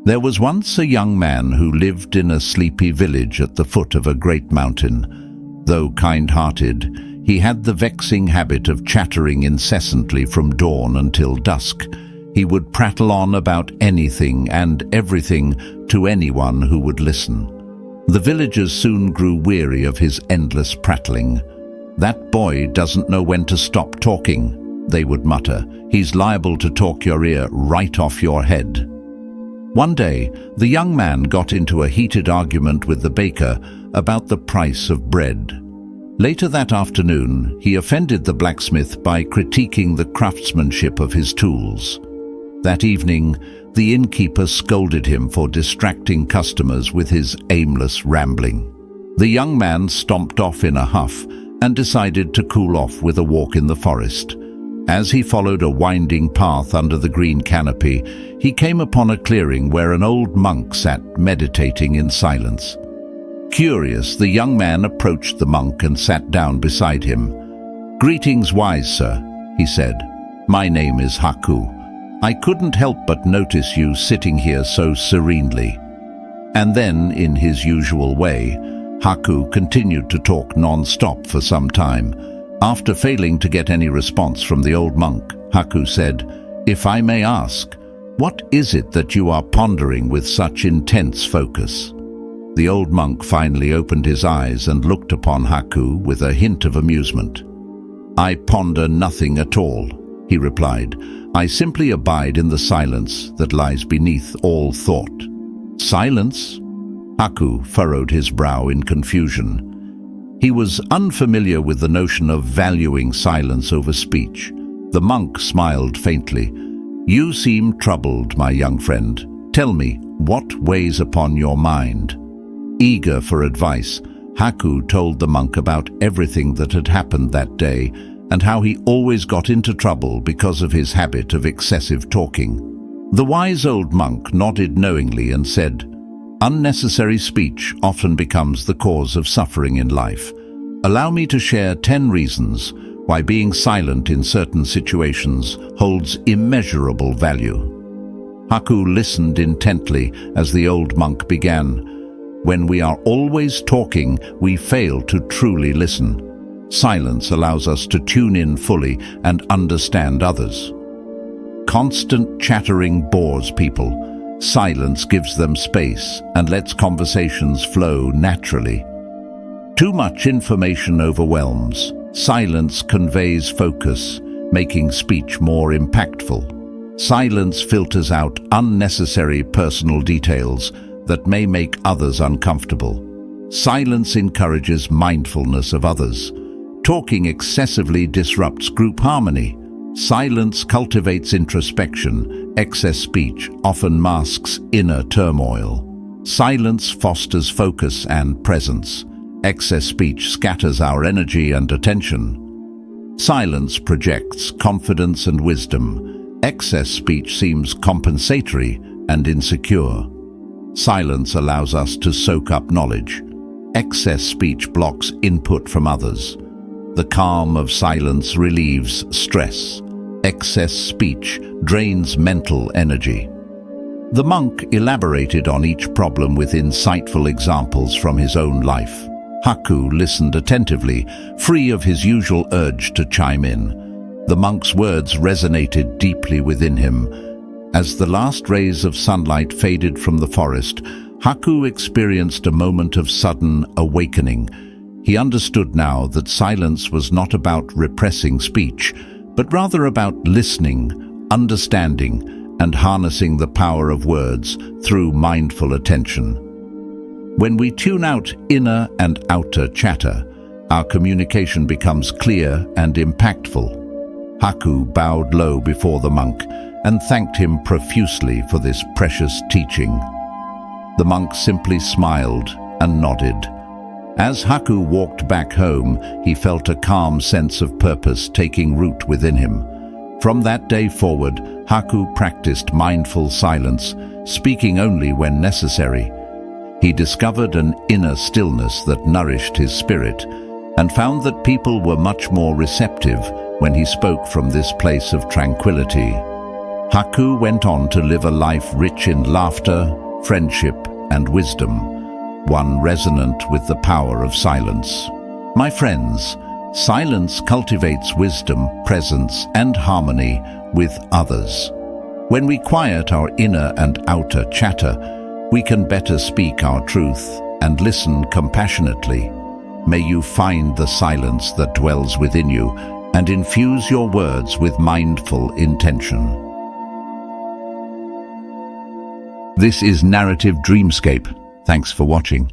There was once a young man who lived in a sleepy village at the foot of a great mountain. Though kind-hearted, he had the vexing habit of chattering incessantly from dawn until dusk. He would prattle on about anything and everything to anyone who would listen. The villagers soon grew weary of his endless prattling. "That boy doesn't know when to stop talking," they would mutter. "He's liable to talk your ear right off your head." One day, the young man got into a heated argument with the baker about the price of bread. Later that afternoon, he offended the blacksmith by critiquing the craftsmanship of his tools. That evening, the innkeeper scolded him for distracting customers with his aimless rambling. The young man stomped off in a huff and decided to cool off with a walk in the forest. As he followed a winding path under the green canopy, he came upon a clearing where an old monk sat meditating in silence. Curious, the young man approached the monk and sat down beside him. "Greetings, wise sir," he said. "My name is Haku. I couldn't help but notice you sitting here so serenely." And then, in his usual way, Haku continued to talk non-stop for some time. After failing to get any response from the old monk, Haku said, "If I may ask, what is it that you are pondering with such intense focus?" The old monk finally opened his eyes and looked upon Haku with a hint of amusement. "I ponder nothing at all," he replied. "I simply abide in the silence that lies beneath all thought." "Silence?" Haku furrowed his brow in confusion. He was unfamiliar with the notion of valuing silence over speech. The monk smiled faintly. "You seem troubled, my young friend. Tell me, what weighs upon your mind?" Eager for advice, Haku told the monk about everything that had happened that day and how he always got into trouble because of his habit of excessive talking. The wise old monk nodded knowingly and said, "Unnecessary speech often becomes the cause of suffering in life. Allow me to share 10 reasons why being silent in certain situations holds immeasurable value." Haku listened intently as the old monk began. "When we are always talking, we fail to truly listen. Silence allows us to tune in fully and understand others. Constant chattering bores people. Silence gives them space and lets conversations flow naturally. Too much information overwhelms. Silence conveys focus, making speech more impactful. Silence filters out unnecessary personal details that may make others uncomfortable. Silence encourages mindfulness of others. Talking excessively disrupts group harmony. Silence cultivates introspection. Excess speech often masks inner turmoil. Silence fosters focus and presence. Excess speech scatters our energy and attention. Silence projects confidence and wisdom. Excess speech seems compensatory and insecure. Silence allows us to soak up knowledge. Excess speech blocks input from others. The calm of silence relieves stress. Excess speech drains mental energy. The monk elaborated on each problem with insightful examples from his own life. Haku listened attentively, free of his usual urge to chime in. The monk's words resonated deeply within him. As the last rays of sunlight faded from the forest, Haku experienced a moment of sudden awakening. He understood now that silence was not about repressing speech, but rather about listening, understanding, and harnessing the power of words through mindful attention. When we tune out inner and outer chatter, our communication becomes clear and impactful. Haku bowed low before the monk and thanked him profusely for this precious teaching. The monk simply smiled and nodded. As Haku walked back home, he felt a calm sense of purpose taking root within him. From that day forward, Haku practiced mindful silence, speaking only when necessary. He discovered an inner stillness that nourished his spirit and found that people were much more receptive when he spoke from this place of tranquility. Haku went on to live a life rich in laughter, friendship, and wisdom, one resonant with the power of silence. My friends, silence cultivates wisdom, presence, and harmony with others. When we quiet our inner and outer chatter, we can better speak our truth and listen compassionately. May you find the silence that dwells within you and infuse your words with mindful intention. This is Narrative Dreamscape. Thanks for watching.